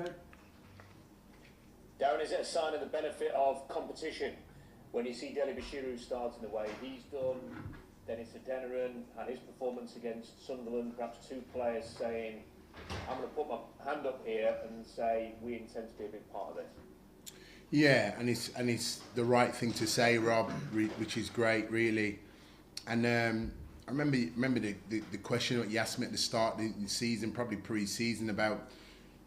Okay. Darren, is it a sign of the benefit of competition when you see Dele Bashiru starting the way he's done, Dennis Adeniran and his performance against Sunderland, perhaps two players saying, I'm going to put my hand up here and say we intend to be a big part of this? Yeah, and it's the right thing to say, Rob, which is great, really. And I remember the question that you asked me at the start of the season, probably pre-season, about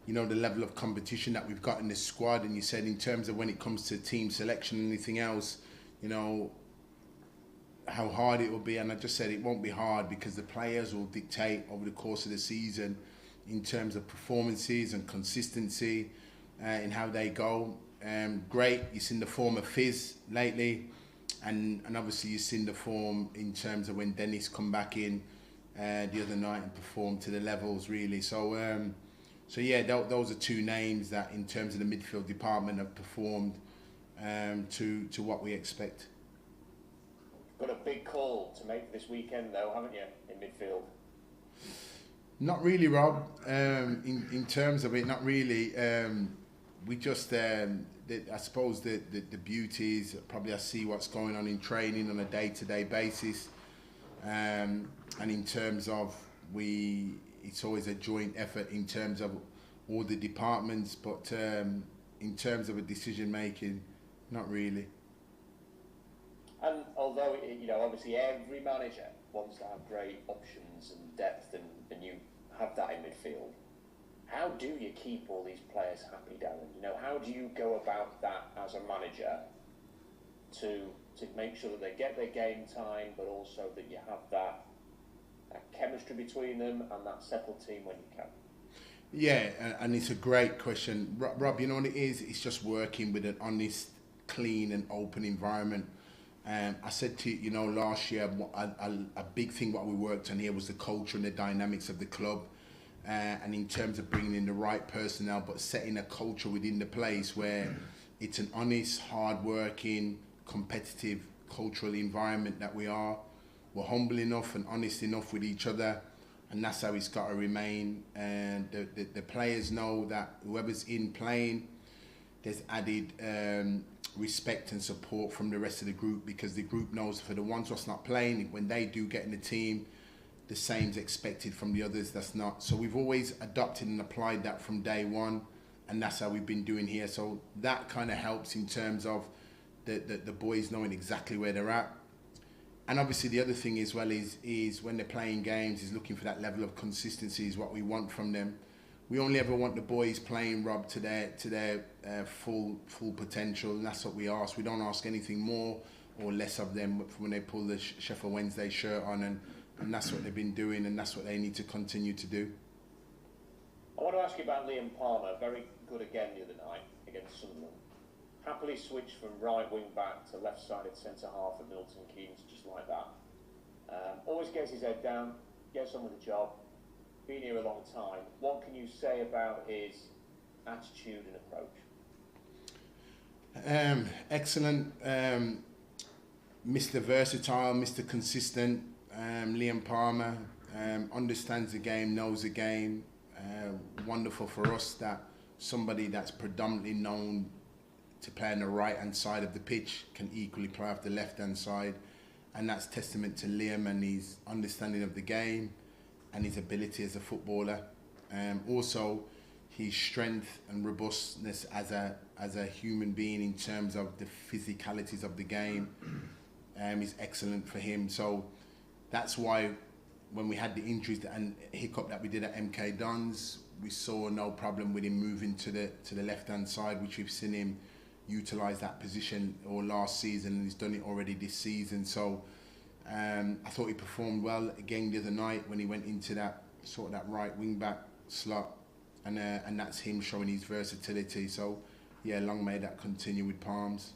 the level of competition that we've got in this squad, and you said in terms of when it comes to team selection and anything else, how hard it will be, and I just said it won't be hard because the players will dictate over the course of the season in terms of performances and consistency in how they go. Great, you've seen the form of Fizz lately, and obviously you've seen the form in terms of when Dennis come back in the other night and performed to the levels, really. So yeah, those are two names that in terms of the midfield department have performed to what we expect. Got a big call to make this weekend though, haven't you, in midfield? Not really, Rob. In terms of it, not really. We just, I suppose the beauty is probably I see what's going on in training on a day-to-day basis. And in terms of it's always a joint effort in terms of all the departments, but in terms of a decision making, not really. And although, obviously every manager wants to have great options and depth, and you have that in midfield, how do you keep all these players happy, Darren? How do you go about that as a manager to make sure that they get their game time, but also that you have that chemistry between them and that settled team when you can? Yeah, and it's a great question. Rob, you know what it is? It's just working with an honest, clean and open environment. I said to you, last year, a big thing what we worked on here was the culture and the dynamics of the club. And in terms of bringing in the right personnel, but setting a culture within the place where it's an honest, hard-working, competitive, cultural environment that we are. We're humble enough and honest enough with each other, and that's how it's got to remain. And the players know that whoever's in playing, there's added respect and support from the rest of the group, because the group knows for the ones that's not playing, when they do get in the team, the same's expected from the others that's not. So we've always adopted and applied that from day one, and that's how we've been doing here. So that kind of helps in terms of the boys knowing exactly where they're at. And obviously the other thing as well is when they're playing games, is looking for that level of consistency is what we want from them. We only ever want the boys playing, Rob, to their full potential, and that's what we ask. We don't ask anything more or less of them when they pull the Sheffield Wednesday shirt on, and that's what they've been doing, and that's what they need to continue to do. I want to ask you about Liam Palmer. Very good again the other night against Sunderland. Happily switched from right wing back to left-sided centre half at Milton Keynes, just like that. Always gets his head down, gets on with the job. Been here a long time. What can you say about his attitude and approach? Excellent. Mr. Versatile, Mr. Consistent. Liam Palmer understands the game, knows the game. Wonderful for us that somebody that's predominantly known to play on the right-hand side of the pitch can equally play off the left-hand side, and that's testament to Liam and his understanding of the game and his ability as a footballer. Also, his strength and robustness as a human being in terms of the physicalities of the game is excellent for him. So that's why when we had the injuries and hiccup that we did at MK Dons, we saw no problem with him moving to the left-hand side, which we've seen him utilise that position all last season, and he's done it already this season. So I thought he performed well again the other night when he went into that right wing-back slot, and that's him showing his versatility. So yeah, long may that continue with Palms.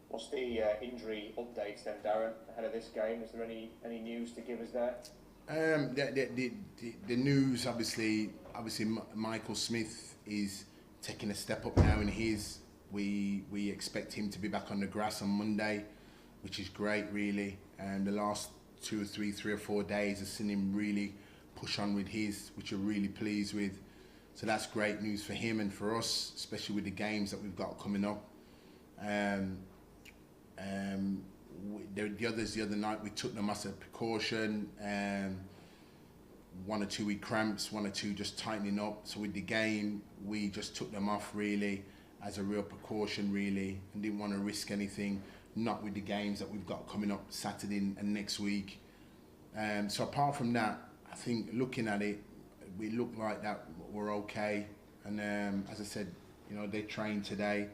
What's the injury updates then, Darren, ahead of this game? Is there any news to give us there? The news, obviously Michael Smith is taking a step up now in his. We expect him to be back on the grass on Monday, which is great, really. And the last 2 or 3 or 4 days, I've seen him really push on with his, which we're really pleased with. So that's great news for him and for us, especially with the games that we've got coming up. The others the other night, we took them as a precaution. 1 or 2 week cramps, 1 or 2 just tightening up. So with the game, we just took them off really as a real precaution really, and didn't want to risk anything. Not with the games that we've got coming up Saturday and next week. So apart from that, I think looking at it, we look like that we're okay. And as I said, you know, they train today,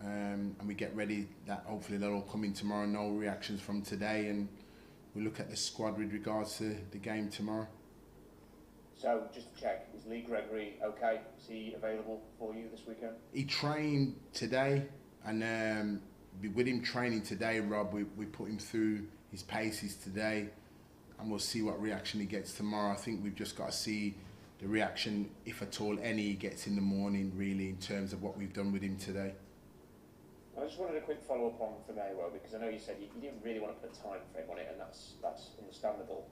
and we get ready. That hopefully they'll all come in tomorrow. No reactions from today, and we look at the squad with regards to the game tomorrow. So just to check, is Lee Gregory okay? Is he available for you this weekend? He trained today, and with him training today, Rob, we put him through his paces today, and we'll see what reaction he gets tomorrow. I think we've just got to see the reaction, if at all any, he gets in the morning, really, in terms of what we've done with him today. I just wanted a quick follow-up on Firmino, because I know you said you didn't really want to put a time frame on it, and that's understandable.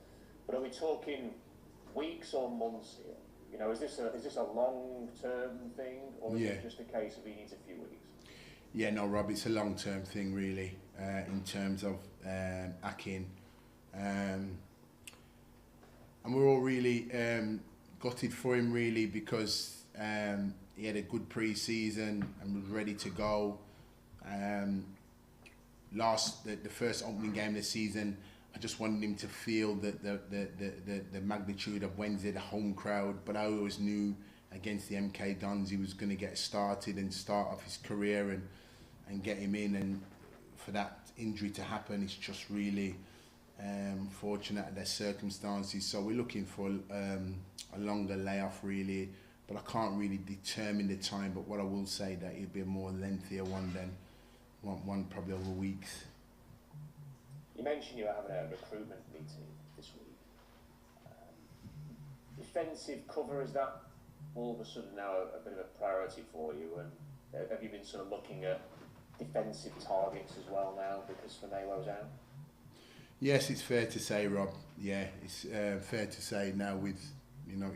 But are we talking weeks or months here? You know, is this a long-term thing, or is it just a case of he needs a few weeks? Yeah, no, Rob, it's a long-term thing, really, in terms of Akin. And we're all really gutted for him, really, because he had a good pre-season and was ready to go. The first opening game of the season, I just wanted him to feel the magnitude of Wednesday, the home crowd. But I always knew against the MK Dons he was going to get started and start off his career and get him in. And for that injury to happen, it's just really fortunate at their circumstances. So we're looking for a longer layoff, really. But I can't really determine the time. But what I will say that it'll be a more lengthier one than one probably over weeks. You mentioned you were having a recruitment meeting this week. Defensive cover, is that all of a sudden now a bit of a priority for you? And have you been sort of looking at defensive targets as well now because Firmino's out? Yes, it's fair to say, Rob. Yeah, it's fair to say now with, you know,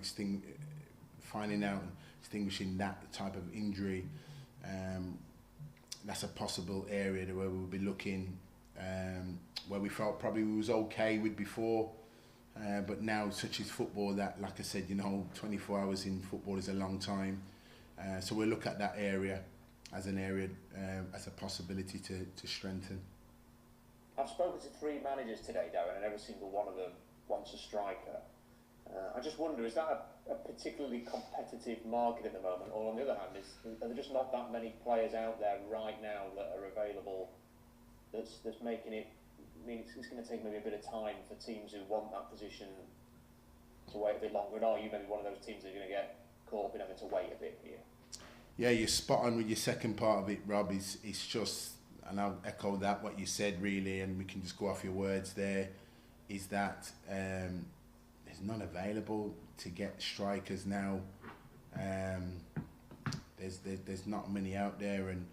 finding out and extinguishing that type of injury, that's a possible area where we'll be looking, where we felt probably we was okay with before, but now such is football that, like I said, you know, 24 hours in football is a long time, so we'll look at that area as an area, as a possibility to strengthen. I've spoken to 3 managers today, Darren, and every single one of them wants a striker. I just wonder, is that a particularly competitive market at the moment, or on the other hand, are there just not that many players out there right now that are available that's making it, I mean, it's going to take maybe a bit of time for teams who want that position to wait a bit longer, and are you maybe one of those teams that are going to get caught up in having to wait a bit here? Yeah, you're spot on with your second part of it, Rob. It's just, and I'll echo that, what you said really, and we can just go off your words there, is that there's none available to get strikers now. There's not many out there, and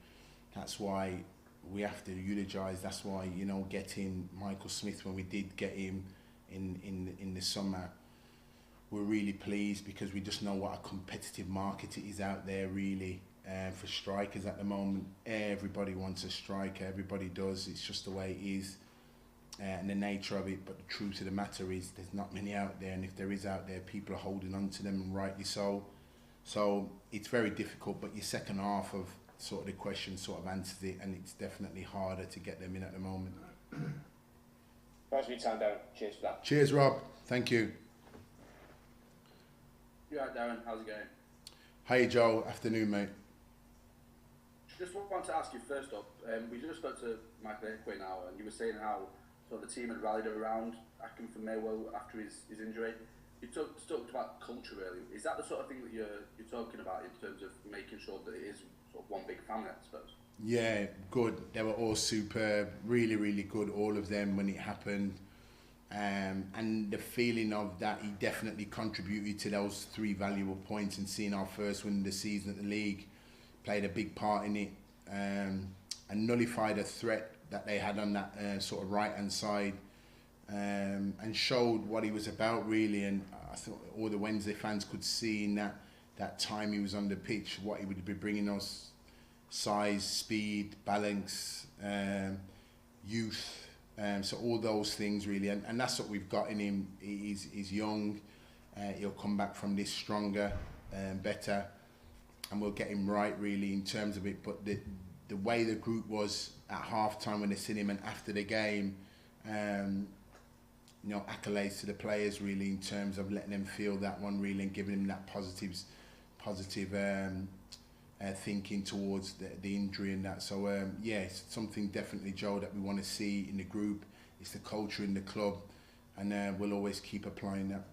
that's why we have to eulogise. That's why, you know, getting Michael Smith, when we did get him in the summer, we're really pleased, because we just know what a competitive market it is out there really, for strikers at the moment. Everybody wants a striker, everybody does. It's just the way it is. And the nature of it, but the truth of the matter is there's not many out there, and if there is out there, people are holding on to them, and rightly so. So it's very difficult, but your second half of sort of the question sort of answers it, and it's definitely harder to get them in at the moment. Thanks for your time, Darren. Cheers for that. Cheers, Rob. Thank you. You alright, Darren? How's it going? Hey, Joe. Afternoon, mate. Just wanted to ask you first up, we just spoke to Michael Equay now, and you were saying how sort of the team had rallied around Akin Firmino after his injury. You talked about culture, really. Is that the sort of thing that you're talking about in terms of making sure that it is sort of one big family, I suppose? Yeah, good. They were all superb, really, really good, all of them, when it happened. And the feeling of that, he definitely contributed to those 3 valuable points, and seeing our first win of the season at the league, played a big part in it, and nullified a threat that they had on that sort of right-hand side, and showed what he was about really. And I thought all the Wednesday fans could see in that that time he was on the pitch, what he would be bringing us: size, speed, balance, youth. So all those things really, and that's what we've got in him. He's young. He'll come back from this stronger, better, and we'll get him right really in terms of it. But the way the group was at half time when they seen him and after the game, you know, accolades to the players really in terms of letting them feel that one really and giving them that positive thinking towards the injury and that. So yeah, it's something definitely, Joe, that we want to see in the group. It's the culture in the club, and we'll always keep applying that.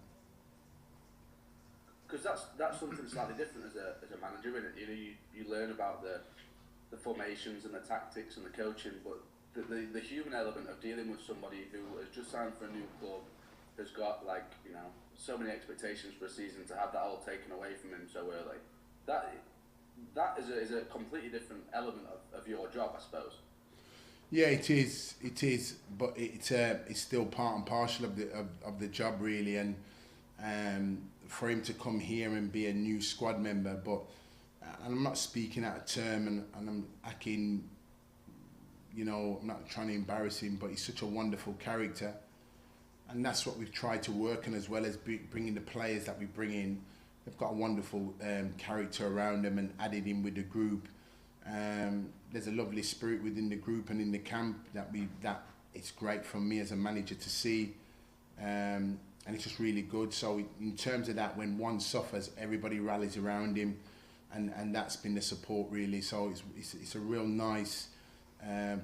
Because that's something slightly different as a manager, isn't it? You know, you learn about the formations and the tactics and the coaching, but the human element of dealing with somebody who has just signed for a new club, has got, like, you know, so many expectations for a season, to have that all taken away from him so early, that is a completely different element of your job, I suppose. Yeah, it is, but it's still part and parcel of the job really, and for him to come here and be a new squad member, but and I'm not speaking out of term, and I'm acting, you know, I'm not trying to embarrass him, but he's such a wonderful character, and that's what we've tried to work on, as well as bringing the players that we bring in. They've got a wonderful character around them, and added in with the group. There's a lovely spirit within the group and in the camp that it's great for me as a manager to see, and it's just really good. So in terms of that, when one suffers, everybody rallies around him, and that's been the support really. So it's a real nice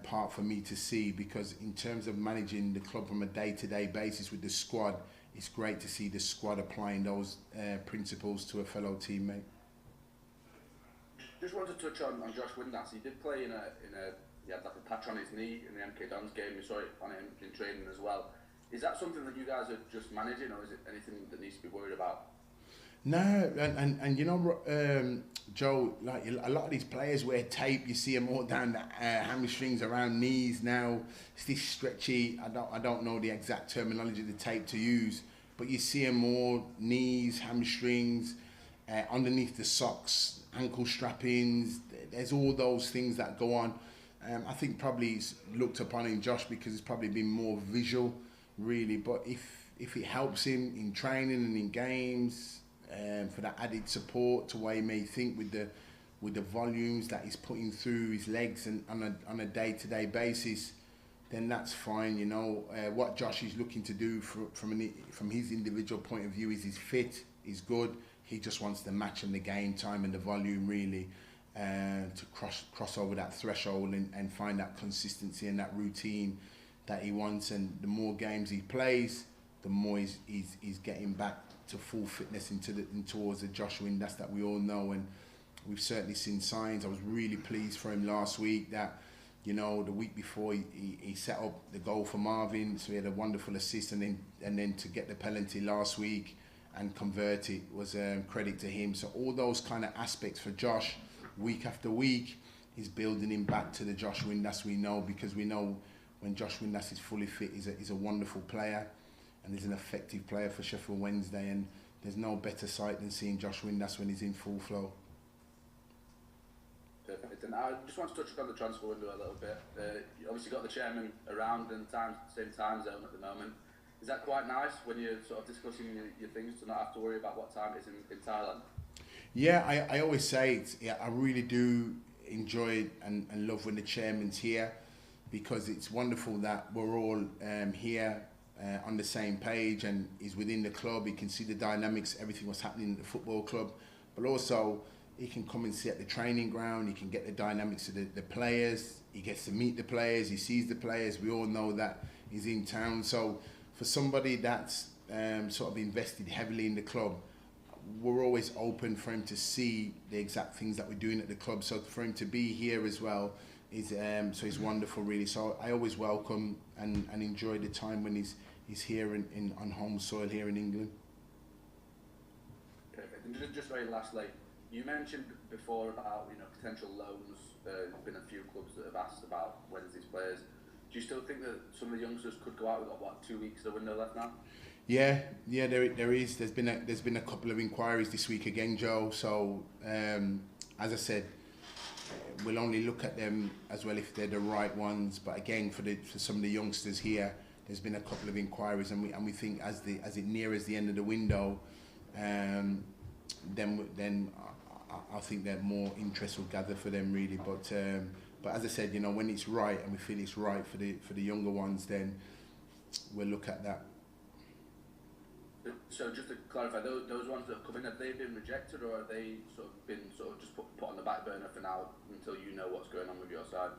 part for me to see, because in terms of managing the club from a day-to-day basis with the squad, it's great to see the squad applying those principles to a fellow teammate. Just wanted to touch on Josh Windass. He did play in a he had like a patch on his knee in the MK Dons game. We saw it on him in training as well. Is that something that you guys are just managing, or is it anything that needs to be worried about? No, and you know, Joe, like a lot of these players wear tape. You see them all down the hamstrings, around knees now. It's this stretchy, I don't know the exact terminology of the tape to use, but you see them all knees, hamstrings, underneath the socks, ankle strappings. There's all those things that go on. I think probably it's looked upon in Josh because it's probably been more visual, really. But if it helps him in training and in games, for that added support to what he may think with the volumes that he's putting through his legs and on a day-to-day basis, then that's fine. You know, what Josh is looking to do from his individual point of view is he's fit, he's good. He just wants the match and the game time and the volume really, to cross over that threshold and find that consistency and that routine that he wants. And the more games he plays, the more he's getting back to full fitness towards the Josh Windass that we all know, and we've certainly seen signs. I was really pleased for him last week that, you know, the week before he set up the goal for Marvin, so he had a wonderful assist, and then to get the penalty last week and convert it was credit to him. So all those kind of aspects for Josh, week after week, is building him back to the Josh Windass we know, because we know when Josh Windass is fully fit, he's a wonderful player. And he's an effective player for Sheffield Wednesday, and there's no better sight than seeing Josh Windass when he's in full flow. Perfect. And I just want to touch on the transfer window a little bit. You obviously got the chairman around in the same time zone at the moment. Is that quite nice when you're sort of discussing your things, to not have to worry about what time it is in Thailand? Yeah, I always say I really do enjoy and love when the chairman's here, because it's wonderful that we're all here on the same page, and he's within the club. He can see the dynamics, everything what's happening at the football club, but also he can come and sit at the training ground. He can get the dynamics of the players. He gets to meet the players. He sees the players. We all know that he's in town. So for somebody that's sort of invested heavily in the club, we're always open for him to see the exact things that we're doing at the club. So for him to be here as well is so it's wonderful really. So I always welcome and enjoy the time when he's here on home soil here in England. Perfect. And just very lastly, you mentioned before about, you know, potential loans. There's been a few clubs that have asked about Wednesday's players. Do you still think that some of the youngsters could go out? We've got 2 weeks of the window left now? Yeah, there is. There's been a couple of inquiries this week again, Joe. So as I said, we'll only look at them as well if they're the right ones. But again, for some of the youngsters here, there's been a couple of inquiries, and we think as it nears the end of the window, then I think that more interest will gather for them really. But as I said, when it's right and we feel it's right for the younger ones, then we'll look at that. So just to clarify, those ones that have come in, have they been rejected, or have they been just put on the back burner for now until you know what's going on with your side?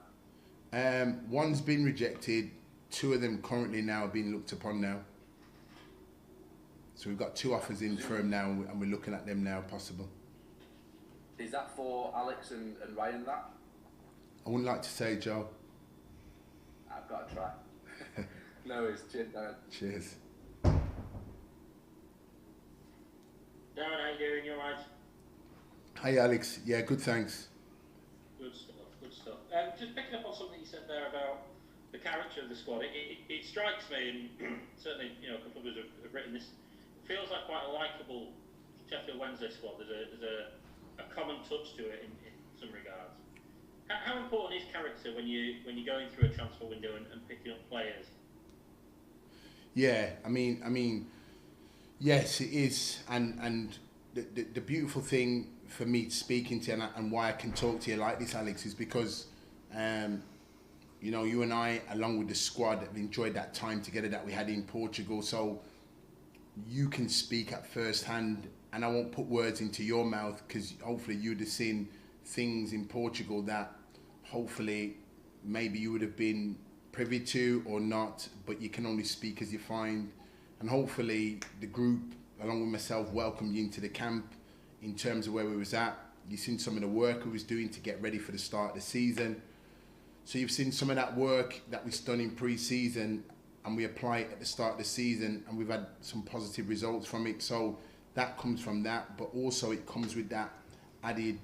One's been rejected. 2 of them currently now are being looked upon now. So we've got 2 offers in for them now, and we're looking at them now, possible. Is that for Alex and Ryan, that? I wouldn't like to say, Joe. I've got to try. No worries. Cheers, Darren. Cheers. Darren, how you doing? You alright? Hi, Alex. Yeah, good, thanks. Good stuff, good stuff. Just picking up on something you said there about the character of the squad, it strikes me, and certainly, a couple of us have written this, it feels like quite a likeable Sheffield Wednesday squad. There's a common touch to it in some regards. How important is character when you're going through a transfer window and picking up players? Yeah, I mean, yes, it is, and the beautiful thing for me speaking to you and why I can talk to you like this, Alex, is because you and I, along with the squad, have enjoyed that time together that we had in Portugal. So you can speak at first hand, and I won't put words into your mouth, because hopefully you'd have seen things in Portugal that hopefully maybe you would have been privy to or not, but you can only speak as you find. And hopefully the group, along with myself, welcomed you into the camp in terms of where we was at. You've seen some of the work we was doing to get ready for the start of the season. So you've seen some of that work that we've done in pre-season, and we apply it at the start of the season, and we've had some positive results from it. So that comes from that, but also it comes with that added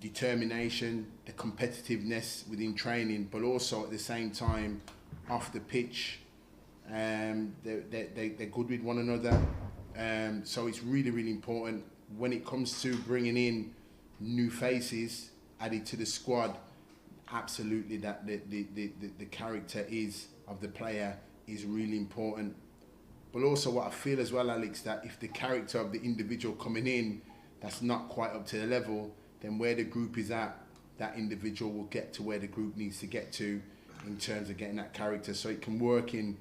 determination, the competitiveness within training, but also at the same time off the pitch, they're good with one another. So it's really, really important when it comes to bringing in new faces added to the squad. Absolutely, that the character of the player is really important. But also what I feel as well, Alex, that if the character of the individual coming in that's not quite up to the level, then where the group is at, that individual will get to where the group needs to get to in terms of getting that character. So it can work in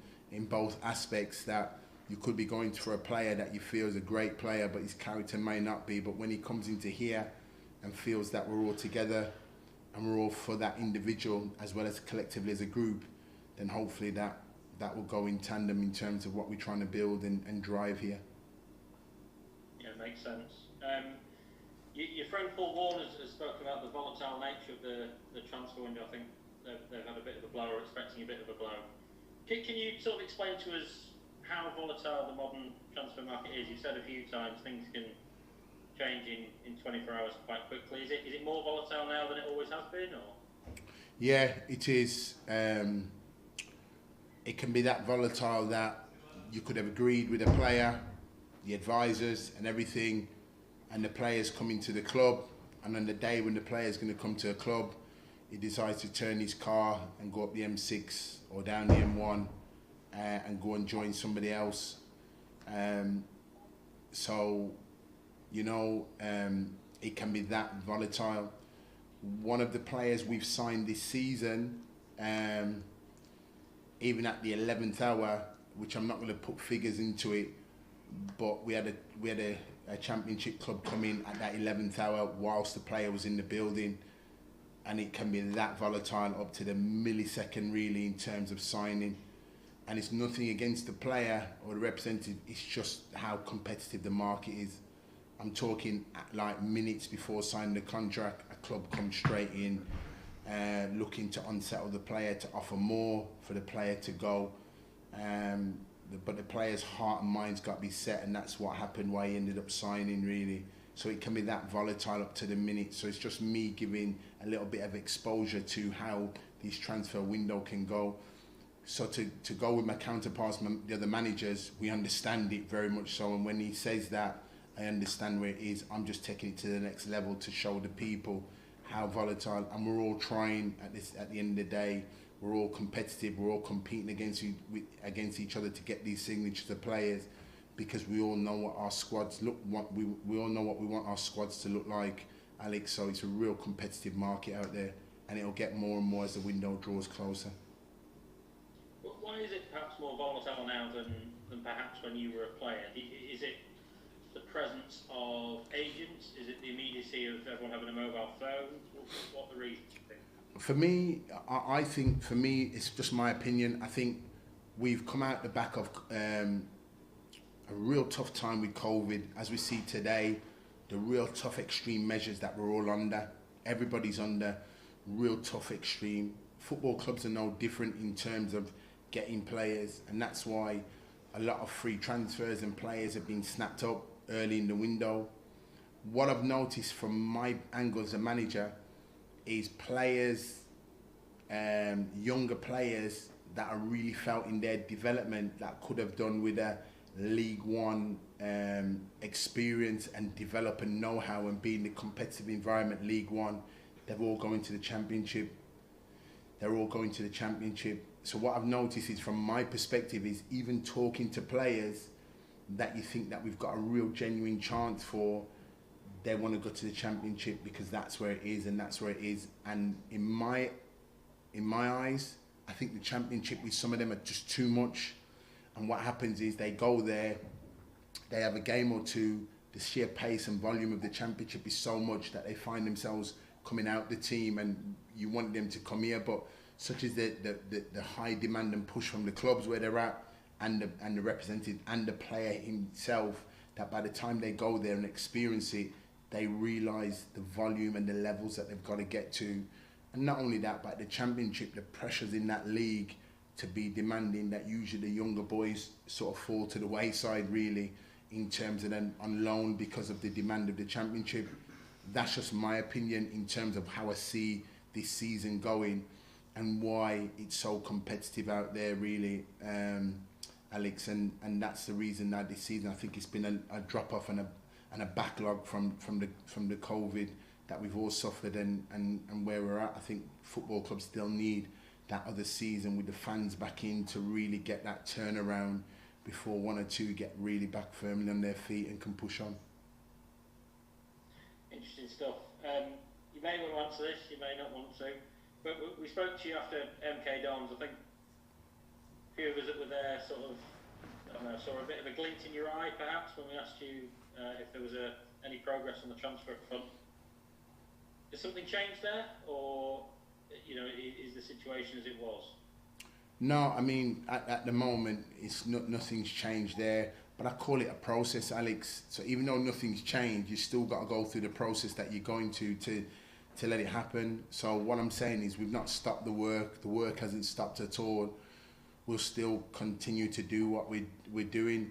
both aspects, that you could be going for a player that you feel is a great player, but his character may not be. But when he comes into here and feels that we're all together and we're all for that individual as well as collectively as a group, then hopefully that will go in tandem in terms of what we're trying to build and drive here. Yeah, makes sense. Your friend Paul Warren has spoken about the volatile nature of the transfer window. I think they've had a bit of a blow, or expecting a bit of a blow. Can you sort of explain to us how volatile the modern transfer market is? You've said a few times things can change in 24 hours quite quickly. Is it more volatile now than it always has been, or? Yeah, it is. It can be that volatile that you could have agreed with a player, the advisors and everything, and the players come into the club, and on the day when the player's going to come to a club, he decides to turn his car and go up the M6 or down the M1 and go and join somebody else. So, it can be that volatile. One of the players we've signed this season, even at the 11th hour, which I'm not going to put figures into it, but we had a championship club come in at that 11th hour whilst the player was in the building, and it can be that volatile up to the millisecond really in terms of signing. And it's nothing against the player or the representative, it's just how competitive the market is. I'm talking like minutes before signing the contract, a club comes straight in looking to unsettle the player, to offer more for the player to go. But the player's heart and mind's got to be set, and that's what happened, why he ended up signing really. So it can be that volatile up to the minute. So it's just me giving a little bit of exposure to how this transfer window can go. So to go with my counterparts, the other managers, we understand it very much so. And when he says that, I understand where it is. I'm just taking it to the next level to show the people how volatile. And we're all trying at the end of the day. We're all competitive. We're all competing against each other to get these signatures of players, because we all know what our squads look. We all know what we want our squads to look like, Alex. So it's a real competitive market out there, and it'll get more and more as the window draws closer. Why is it perhaps more volatile now than perhaps when you were a player? Is it the presence of agents? Is it the immediacy of everyone having a mobile phone? What are the reasons, you think? For me, I think, for me, it's just my opinion. I think we've come out the back of a real tough time with COVID. As we see today, the real tough extreme measures that we're all under. Everybody's under real tough extreme. Football clubs are no different in terms of getting players, and that's why a lot of free transfers and players have been snapped up early in the window. What I've noticed from my angle as a manager is players, younger players that are really felt in their development, that could have done with a League One experience and develop and know-how and be in the competitive environment. League One, they're all going to the Championship. So what I've noticed is, from my perspective, is even talking to players that you think that we've got a real genuine chance for, they want to go to the Championship because that's where it is and that's where it is. And in my eyes, I think the Championship with some of them are just too much. And what happens is they go there, they have a game or two, the sheer pace and volume of the Championship is so much that they find themselves coming out the team, and you want them to come here, but such is the high demand and push from the clubs where they're at, and the representative and the player himself, that by the time they go there and experience it, they realise the volume and the levels that they've got to get to. And not only that, but the Championship, the pressures in that league to be demanding, that usually the younger boys sort of fall to the wayside really, in terms of them on loan because of the demand of the Championship. That's just my opinion in terms of how I see this season going and why it's so competitive out there really, Alex, and that's the reason that this season I think it's been a drop off and a backlog from the COVID that we've all suffered, and where we're at. I think football clubs still need that other season with the fans back in to really get that turnaround before one or two get really back firmly on their feet and can push on. Interesting stuff. You may want to answer this, you may not want to, but we spoke to you after MK Dons. I think a few of us that were there sort of, I don't know, saw a bit of a glint in your eye perhaps when we asked you if there was any progress on the transfer front. Has something changed there, or is the situation as it was? No, I mean at the moment it's nothing's changed there, but I call it a process, Alex. So even though nothing's changed, you still got to go through the process that you're going to let it happen. So what I'm saying is, we've not stopped the work. The work hasn't stopped at all. We'll still continue to do what we're doing.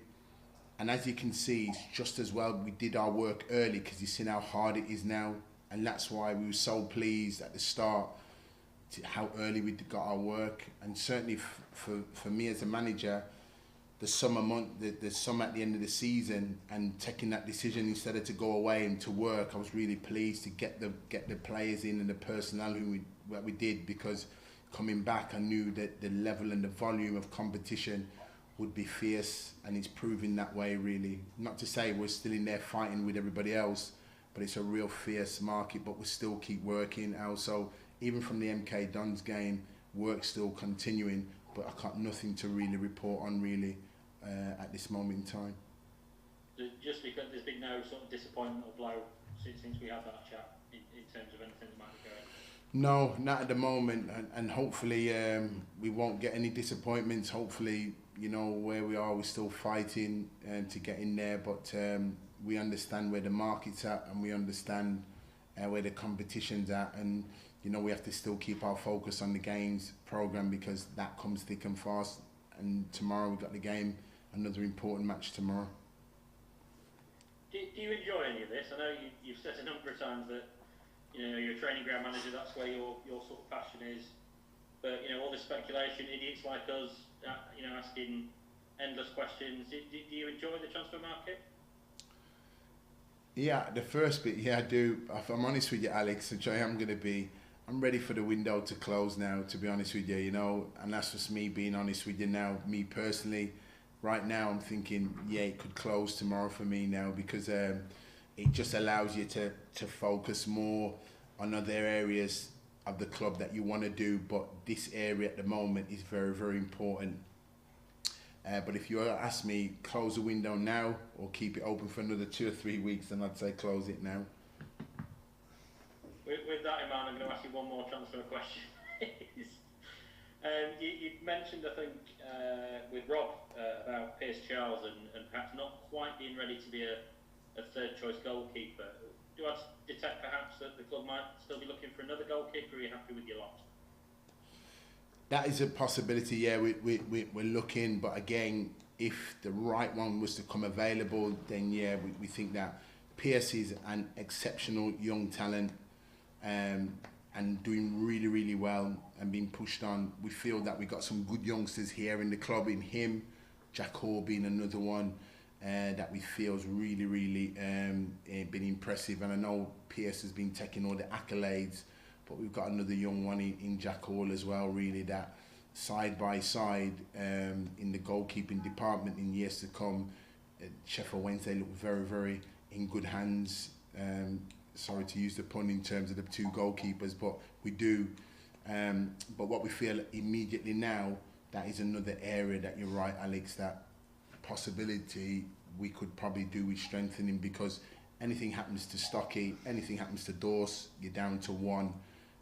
And as you can see, it's just as well we did our work early, because you've seen how hard it is now. And that's why we were so pleased at the start to how early we got our work. And certainly for me as a manager, the summer at the end of the season, and taking that decision instead of to go away and to work, I was really pleased to get the players in and the personnel that we did, because coming back I knew that the level and the volume of competition would be fierce, and it's proving that way really. Not to say we're still in there fighting with everybody else, but it's a real fierce market, but we still keep working. Also, even from the MK Dons game, work's still continuing, but I got nothing to really report on really at this moment in time. Just because there's been no sort of disappointment or blow since we had that chat in terms of anything that might be going? No, not at the moment, and hopefully we won't get any disappointments. Hopefully, where we are, we're still fighting to get in there, but we understand where the market's at, and we understand where the competition's at, and we have to still keep our focus on the games programme, because that comes thick and fast. And tomorrow we've got the game, another important match tomorrow. Do you enjoy any of this? I know you've said a number of times that you're a training ground manager, that's where your sort of passion is. But all this speculation, idiots like us, asking endless questions. Do you enjoy the transfer market? Yeah, the first bit, yeah, I do. If I'm honest with you, Alex, which I am going to be, I'm ready for the window to close now, to be honest with you, and that's just me being honest with you now. Me personally, right now, I'm thinking, yeah, it could close tomorrow for me now, because it just allows you to focus more on other areas of the club that you want to do, but this area at the moment is very, very important. But if you ask me, close the window now or keep it open for another 2 or 3 weeks, then I'd say close it now. With that in mind, I'm going to ask you one more transfer question. You mentioned, I think, with Rob about pre-Charlton and perhaps not quite being ready to be a third choice goalkeeper. Do I detect perhaps that the club might still be looking for another goalkeeper, or are you happy with your lot? That is a possibility, yeah. We're looking, but again, if the right one was to come available, then yeah, we think that Pierce is an exceptional young talent and doing really, really well and being pushed on. We feel that we got some good youngsters here in the club, in him, Jack Hall being another one that we feel has really, really been impressive. And I know Pierce has been taking all the accolades, but we've got another young one in Jack Hall as well, really, that side by side in the goalkeeping department in years to come. Sheffield Wednesday look very, very in good hands. Sorry to use the pun in terms of the two goalkeepers, but we do. But what we feel immediately now, that is another area that you're right, Alex, that possibility we could probably do with strengthening, because anything happens to Stocky, anything happens to Dorse, you're down to one.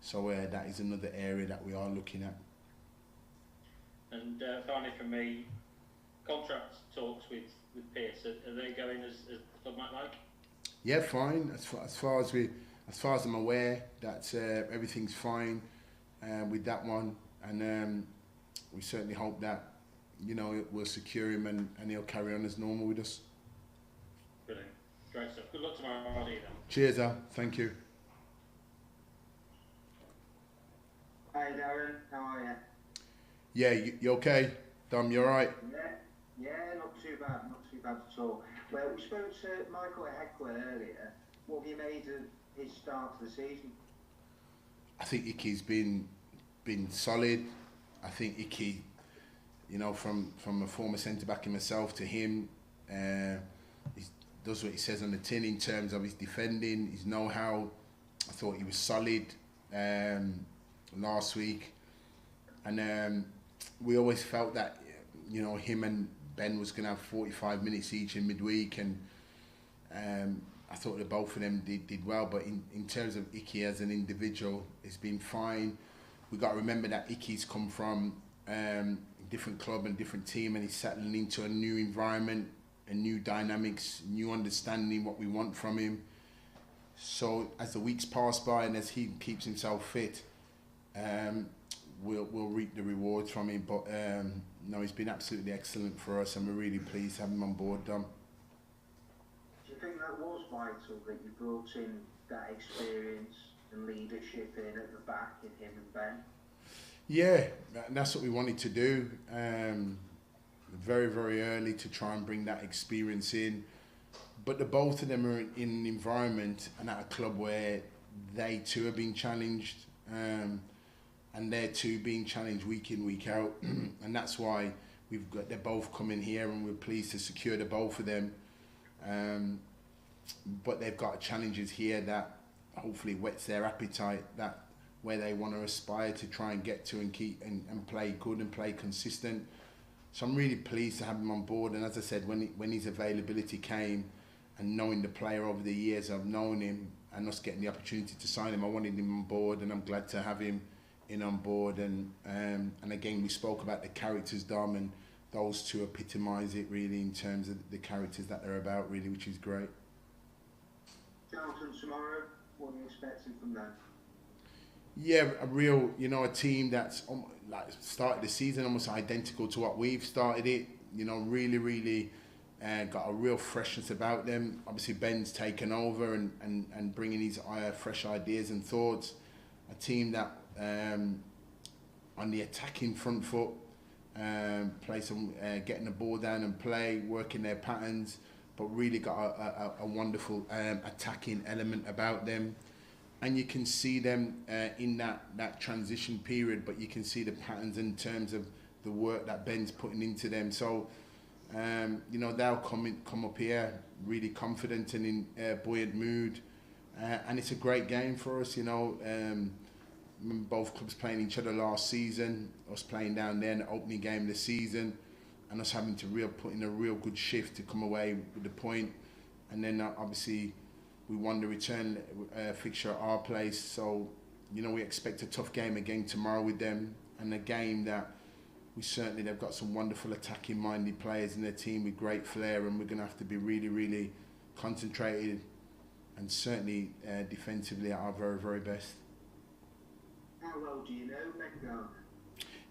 So that is another area that we are looking at. And finally from me, contract talks with Pierce, are they going as the club might like? Yeah, fine. As far as I'm aware, that everything's fine with that one, and we certainly hope that we'll secure him and he'll carry on as normal with us. Brilliant, great stuff. Good luck tomorrow, I'll then. Cheers, Al. Thank you. Hi Darren, how are you? Yeah, you okay? Dom, you alright? Yeah, not too bad at all. Well, we spoke to Michael Heckwell earlier. What have you made of his start to the season? I think Icky's been solid. I think Icky, from a former centre-back himself to him, he does what he says on the tin in terms of his defending, his know-how. I thought he was solid last week. And we always felt that, him and Ben was going to have 45 minutes each in midweek, and I thought that both of them did well. But in terms of Icky as an individual, it's been fine. We've got to remember that Icky's come from a different club and different team, and he's settling into a new environment, a new dynamics, new understanding what we want from him. So as the weeks pass by and as he keeps himself fit, we'll reap the rewards from him. But no, he's been absolutely excellent for us, and we're really pleased to have him on board, Dom. Do you think that was vital, that you brought in that experience and leadership in at the back in him and Ben? Yeah, that's what we wanted to do. Very, very early to try and bring that experience in. But the both of them are in an environment and at a club where they too are being challenged, and they're too being challenged week in, week out. And that's why they're both coming here, and we're pleased to secure the both of them. But they've got challenges here that hopefully whets their appetite, that where they want to aspire to try and get to and keep and play good and play consistent. So I'm really pleased to have him on board. And as I said, when his availability came, and knowing the player over the years I've known him and us getting the opportunity to sign him, I wanted him on board, and I'm glad to have him on board. And again, we spoke about the characters, Dom, and those two epitomise it really in terms of the characters that they're about, really, which is great. Charlton tomorrow, what are you expecting from them? Yeah, a real, a team that's started the season almost identical to what we've started it. Really, really got a real freshness about them. Obviously, Ben's taken over and bringing his fresh ideas and thoughts. A team that on the attacking front foot, play some, getting the ball down and play, working their patterns, but really got a wonderful attacking element about them. And you can see them in that transition period, but you can see the patterns in terms of the work that Ben's putting into them. So, you know, they'll come up here really confident and in buoyant mood. And it's a great game for us, you know. Both clubs playing each other last season, us playing down there in the opening game of the season, and us having to put in a real good shift to come away with the point. And then obviously we won the return fixture at our place. So, you know, we expect a tough game again tomorrow with them, and a game that they've got some wonderful attacking minded players in their team with great flair, and we're going to have to be really, really concentrated and certainly defensively at our very, very best. How well do you know Ben Garner?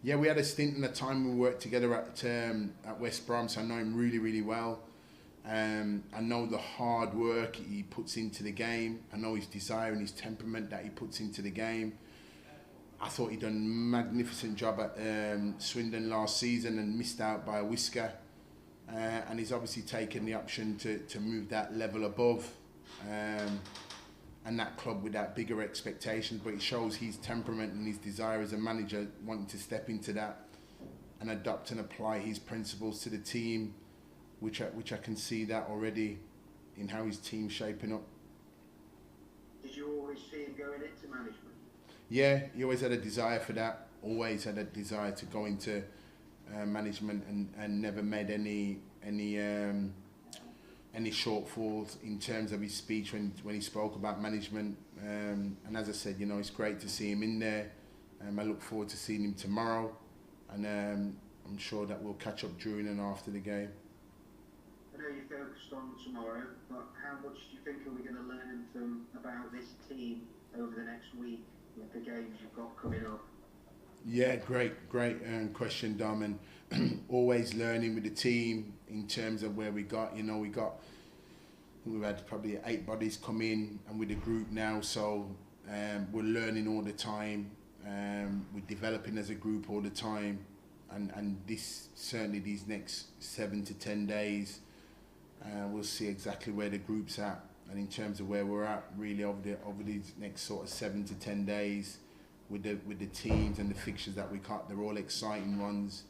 Yeah, we had a stint in the time we worked together at West Brom, so I know him really, really well. I know the hard work he puts into the game. I know his desire and his temperament that he puts into the game. I thought he'd done a magnificent job at Swindon last season and missed out by a whisker. And he's obviously taken the option to move that level above. And that club with that bigger expectations, but it shows his temperament and his desire as a manager wanting to step into that and adopt and apply his principles to the team, which I can see that already in how his team's shaping up. Did you always see him going into management? Yeah, he always had a desire for that, always had a desire to go into management, and never made any shortfalls in terms of his speech when he spoke about management. And as I said, you know, it's great to see him in there. I look forward to seeing him tomorrow, and I'm sure that we'll catch up during and after the game. I know you're focused on tomorrow, but how much do you think are we going to learn about this team over the next week with the games you've got coming up? Yeah, great question, Dom. And always learning with the team in terms of where we got. You know, we've had probably 8 bodies come in, and with the group now, so we're learning all the time. We're developing as a group all the time, and these next 7 to 10 days, we'll see exactly where the group's at, and in terms of where we're at, really over these next sort of 7 to 10 days. With the teams and the fixtures that we got, they're all exciting ones.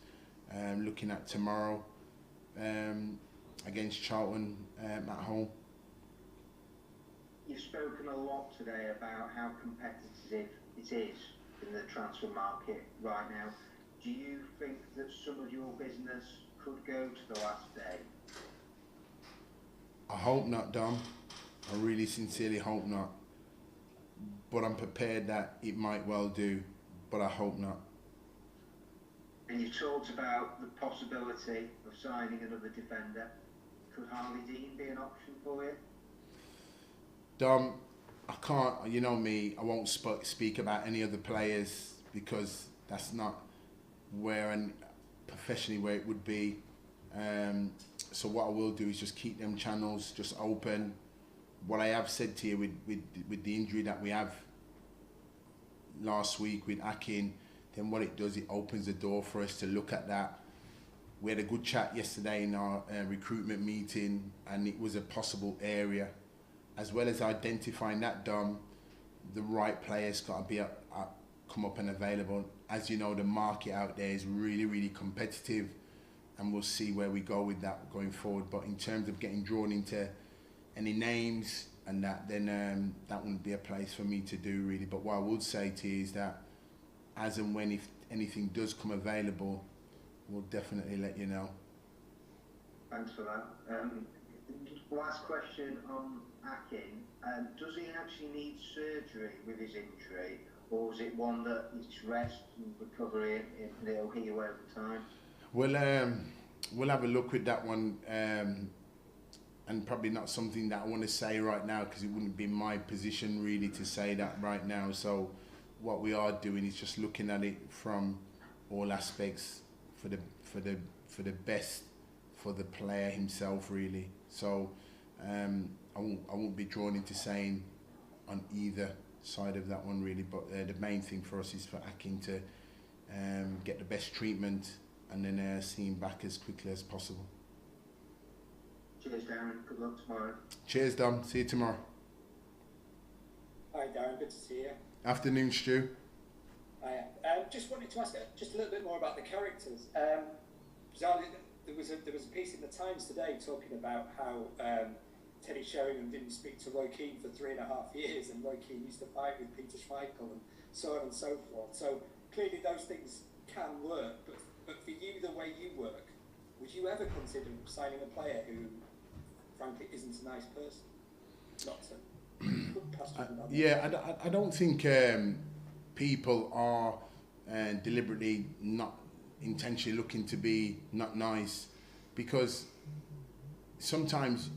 Looking at tomorrow against Charlton at home. You've spoken a lot today about how competitive it is in the transfer market right now. Do you think that some of your business could go to the last day? I hope not, Dom. I really sincerely hope not. But I'm prepared that it might well do, but I hope not. And you talked about the possibility of signing another defender. Could Harley Dean be an option for you? Dom, I can't, you know me, I won't speak about any other players, because that's not professionally where it would be. So what I will do is just keep them channels just open. What I have said to you with the injury that we have last week with Akin, then what it does, it opens the door for us to look at that. We had a good chat yesterday in our recruitment meeting, and it was a possible area. As well as identifying that, Dom, the right players got to be come up and available. As you know, the market out there is really, really competitive, and we'll see where we go with that going forward. But in terms of getting drawn into any names and that, then that wouldn't be a place for me to do, really. But what I would say to you is that as and when, if anything does come available, we'll definitely let you know. Thanks for that. Last question on Akin. Does he actually need surgery with his injury, or is it one that it's rest and recovery and it'll heal over time? Well, we'll have a look with that one. And probably not something that I want to say right now, because it wouldn't be my position really to say that right now. So what we are doing is just looking at it from all aspects for the best for the player himself, really. So I won't be drawn into saying on either side of that one, really. But the main thing for us is for Akin to get the best treatment, and then see him back as quickly as possible. Cheers, Darren. Good luck tomorrow. Cheers, Dom. See you tomorrow. Hi, Darren. Good to see you. Afternoon, Stu. Hi. Just wanted to ask just a little bit more about the characters. Bizarrely, there was a piece in the Times today talking about how Teddy Sheringham didn't speak to Roy Keane for 3.5 years, and Roy Keane used to fight with Peter Schmeichel and so on and so forth. So clearly those things can work, but for you, the way you work, would you ever consider signing a player who, frankly, isn't a nice person? Not to put past you another. Yeah, I don't think people are deliberately not intentionally looking to be not nice, because sometimes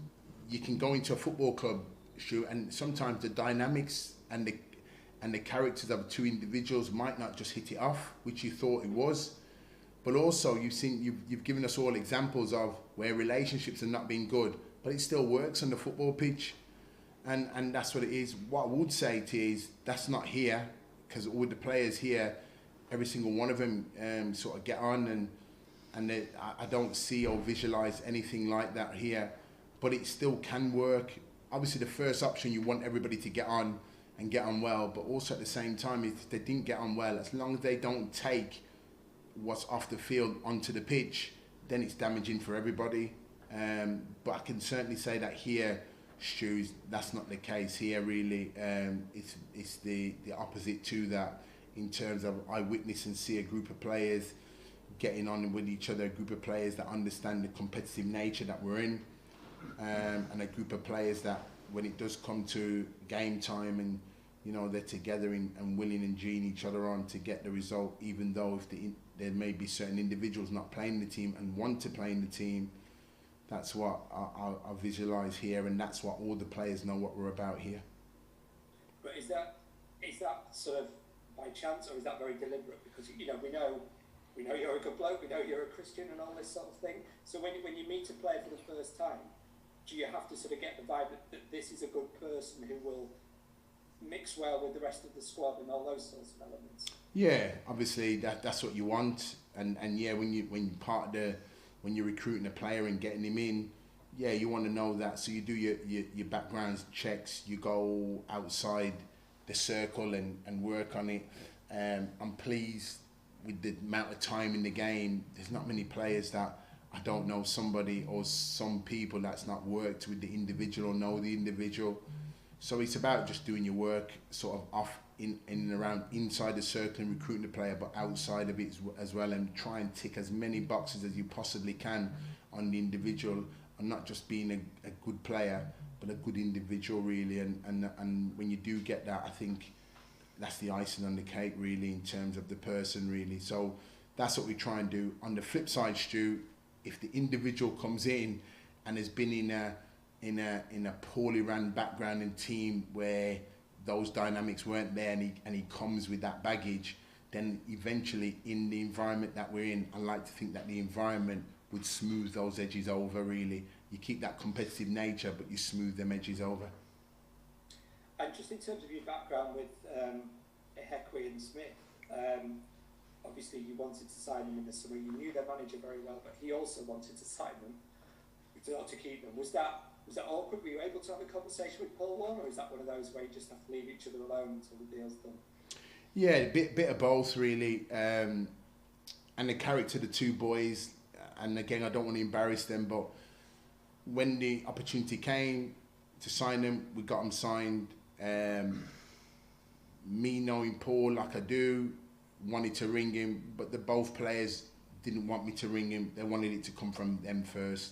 you can go into a football club, Stu, and sometimes the dynamics and the characters of two individuals might not just hit it off, which you thought it was. But also you've given us all examples of where relationships have not been good, but it still works on the football pitch, and that's what it is. What I would say to you is that's not here, because all the players here, every single one of them sort of get on, and I don't see or visualize anything like that here, but it still can work. Obviously, the first option, you want everybody to get on and get on well, but also at the same time, if they didn't get on well, as long as they don't take what's off the field onto the pitch, then it's damaging for everybody. But I can certainly say that here, Stu, that's not the case here really. It's the opposite to that, in terms of I witness and see a group of players getting on with each other, a group of players that understand the competitive nature that we're in, and a group of players that when it does come to game time and they're together and willing and geeing each other on to get the result, even though if there may be certain individuals not playing in the team and want to play in the team. That's what I visualise here, and that's what all the players know what we're about here. But is that sort of by chance, or is that very deliberate? Because we know you're a good bloke, we know you're a Christian and all this sort of thing. So when you meet a player for the first time, do you have to sort of get the vibe that this is a good person who will mix well with the rest of the squad and all those sorts of elements? Yeah, obviously that's what you want, and yeah, when you're recruiting a player and getting him in, yeah, you want to know that. So you do your background checks, you go outside the circle and work on it. I'm pleased with the amount of time in the game. There's not many players that I don't know somebody or some people that's not worked with the individual or know the individual. So it's about just doing your work sort of off in and around inside the circle and recruiting the player, but outside of it as well, and try and tick as many boxes as you possibly can on the individual, and not just being a good player, but a good individual really. And when you do get that, I think that's the icing on the cake really, in terms of the person really. So that's what we try and do. On the flip side, Stu, if the individual comes in and has been in a poorly run background and team where those dynamics weren't there, and he comes with that baggage, then eventually in the environment that we're in, I like to think that the environment would smooth those edges over really. You keep that competitive nature, but you smooth them edges over. And just in terms of your background with Ehekwe and Smith, obviously you wanted to sign them in the summer. You knew their manager very well, but he also wanted to sign them to keep them. Was that awkward? Were you able to have a conversation with Paul Warne, or is that one of those where you just have to leave each other alone until the deal's done? Yeah, a bit of both really. And the character of the two boys, and again, I don't want to embarrass them, but when the opportunity came to sign them, we got them signed. Me knowing Paul like I do, wanted to ring him, but both players didn't want me to ring him. They wanted it to come from them first.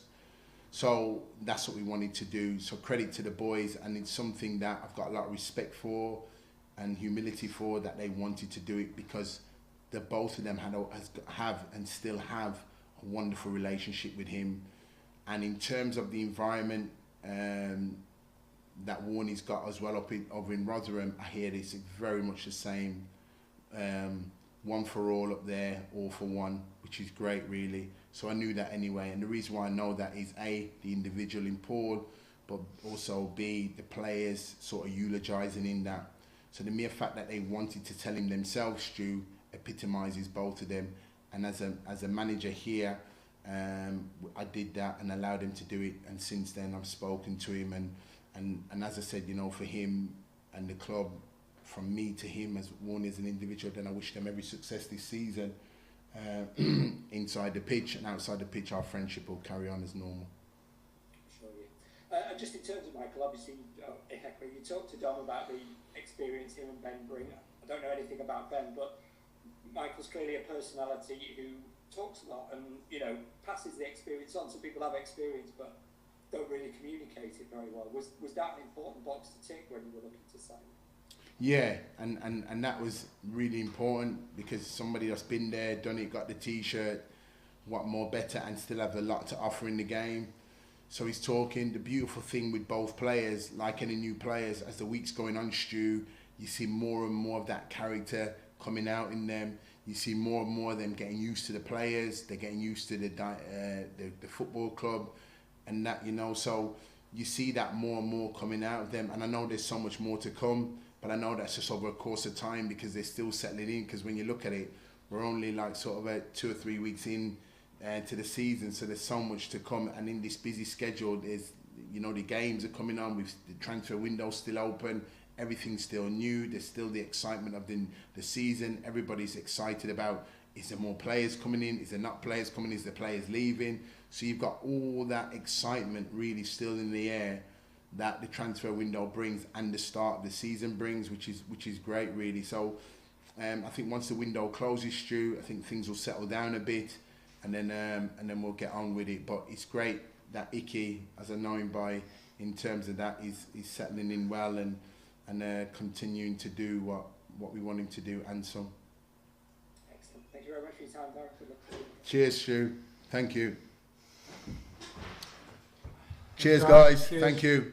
So that's what we wanted to do. So credit to the boys, and it's something that I've got a lot of respect for and humility for, that they wanted to do it, because the both of them have and still have a wonderful relationship with him. And in terms of the environment that Warney's got as well over in Rotherham, I hear it's very much the same. One for all up there, all for one, which is great really. So I knew that anyway, and the reason why I know that is A, the individual in Paul, but also B, the players sort of eulogising in that. So the mere fact that they wanted to tell him themselves, Stu, epitomises both of them. And as a manager here, I did that and allowed him to do it. And since then, I've spoken to him, and as I said, you know, for him and the club, from me to him as one as an individual, then I wish them every success this season. Inside the pitch and outside the pitch, our friendship will carry on as normal. Sure, yeah. And just in terms of Michael, obviously, you talked to Dom about the experience him and Ben bring. I don't know anything about Ben, but Michael's clearly a personality who talks a lot and, you know, passes the experience on. Some people have experience but don't really communicate it very well. Was that an important box to tick when you were looking to sign? Yeah, and that was really important, because somebody that's been there, done it, got the T-shirt, what more better, and still have a lot to offer in the game. So he's talking. The beautiful thing with both players, like any new players, as the week's going on, Stu, you see more and more of that character coming out in them. You see more and more of them getting used to the players. They're getting used to the football club, and that, you know. So you see that more and more coming out of them. And I know there's so much more to come, but I know that's just over a course of time, because they're still settling in. Because when you look at it, we're only like sort of 2 or 3 weeks in to the season, so there's so much to come. And in this busy schedule, there's, you know, the games are coming on, with the transfer window still open. Everything's still new. There's still the excitement of the season. Everybody's excited about, is there more players coming in? Is there not players coming in? Is there players leaving? So you've got all that excitement really still in the air that the transfer window brings and the start of the season brings, which is great, really. So I think once the window closes, Stu, I think things will settle down a bit, and then we'll get on with it. But it's great that Icky, as I know him by, in terms of that, he's settling in well and continuing to do what we want him to do, and some. Excellent. Thank you very much for your time, Darren. Cheers, Stu. Thank you. Cheers, guys. Cheers. Thank you.